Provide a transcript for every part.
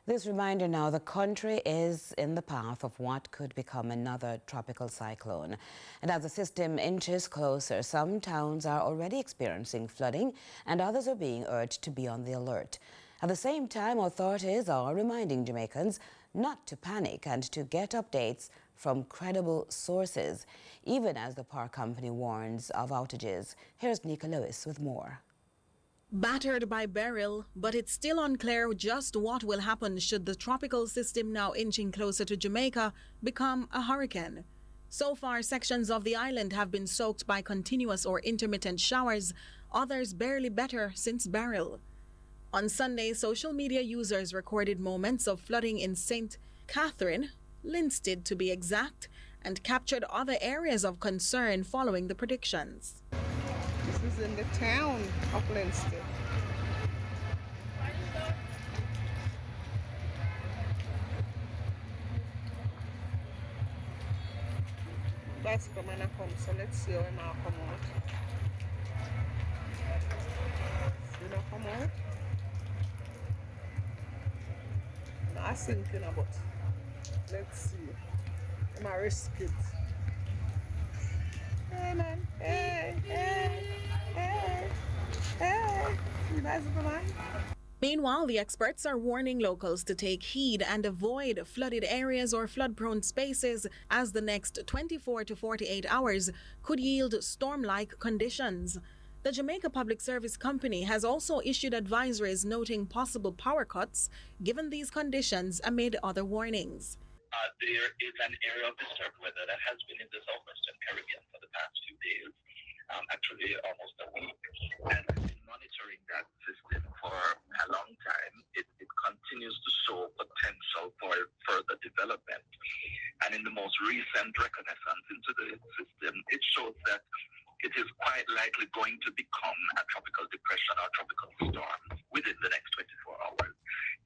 This reminder now, the country is in the path of what could become another tropical cyclone. And as the system inches closer, some towns are already experiencing flooding and others are being urged to be on the alert. At the same time, authorities are reminding Jamaicans not to panic and to get updates from credible sources, even as the power company warns of outages. Here's Nika Lewis with more. Battered by Beryl, but it's still unclear just what will happen should the tropical system now inching closer to Jamaica become a hurricane. So far, sections of the island have been soaked by continuous or intermittent showers, others barely better since Beryl. On Sunday, social media users recorded moments of flooding in St. Catherine, Linstead to be exact, and captured other areas of concern following the predictions. This is in the town of Linstead. Bicycle man come, so let's see how him come out. See him come out? Not sinking but let's see. Him a risk it. Hey man, hey, hey, hey, hey, you bicycle man. Meanwhile, the experts are warning locals to take heed and avoid flooded areas or flood-prone spaces, as the next 24 to 48 hours could yield storm-like conditions. The Jamaica Public Service Company has also issued advisories noting possible power cuts given these conditions amid other warnings. There is an area of disturbed weather that has been in the southwestern Caribbean for the past few days, actually almost a week, and I've been monitoring that system for a long time. It continues to show potential for further development, and in the most recent reconnaissance into the system, it shows that it is quite likely going to become a tropical depression or tropical storm within the next 24 hours.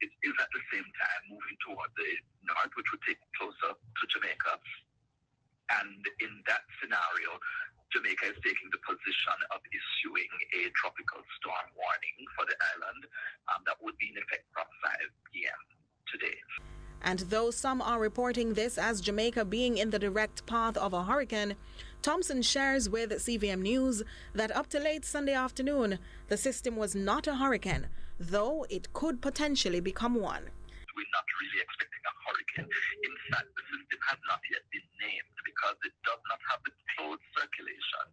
It is at the same time moving toward the north, which would take it closer to Jamaica. And in that scenario, Jamaica is taking the position of issuing a tropical storm warning for the island that would be in effect from 5 p.m. today. And though some are reporting this as Jamaica being in the direct path of a hurricane, Thompson shares with CVM News that up to late Sunday afternoon, the system was not a hurricane, though it could potentially become one. We're not really expecting a hurricane. In fact, the system has not yet been named because it does not have the closed circulation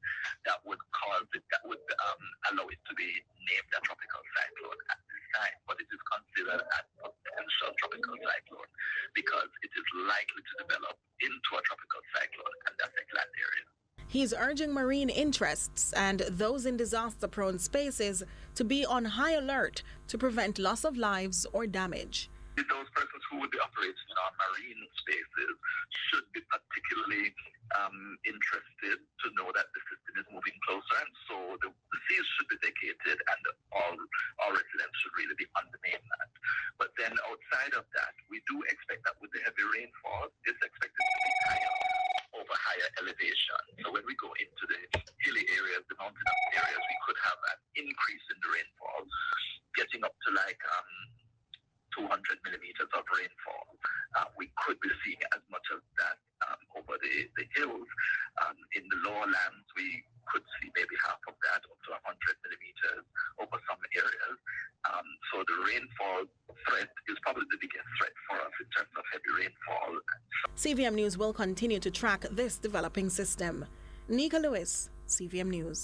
that would allow it to be named a tropical cyclone at this time. But it is considered a potential tropical cyclone because it is likely to develop into a tropical cyclone and affect land areas. He's urging marine interests and those in disaster-prone spaces to be on high alert to prevent loss of lives or damage. Those persons who would be operating in our marine spaces should be particularly interested to know that the system is moving closer, and so the seas should be vacated and all residents should really be on the mainland. But then outside of that, we do expect that with the heavy rainfall, it's expected to be higher elevation. So when we go into the hilly areas, the mountainous areas, we could have an increase in the rainfall, getting up to like 200 millimeters of rainfall. We could be seeing as much of that over the hills. In the lower lands, we could see maybe half of that, up to 100 millimeters over some areas. So the rainfall threat is probably the biggest threat for us in terms of heavy rainfall. CVM News will continue to track this developing system. Nika Lewis, CVM News.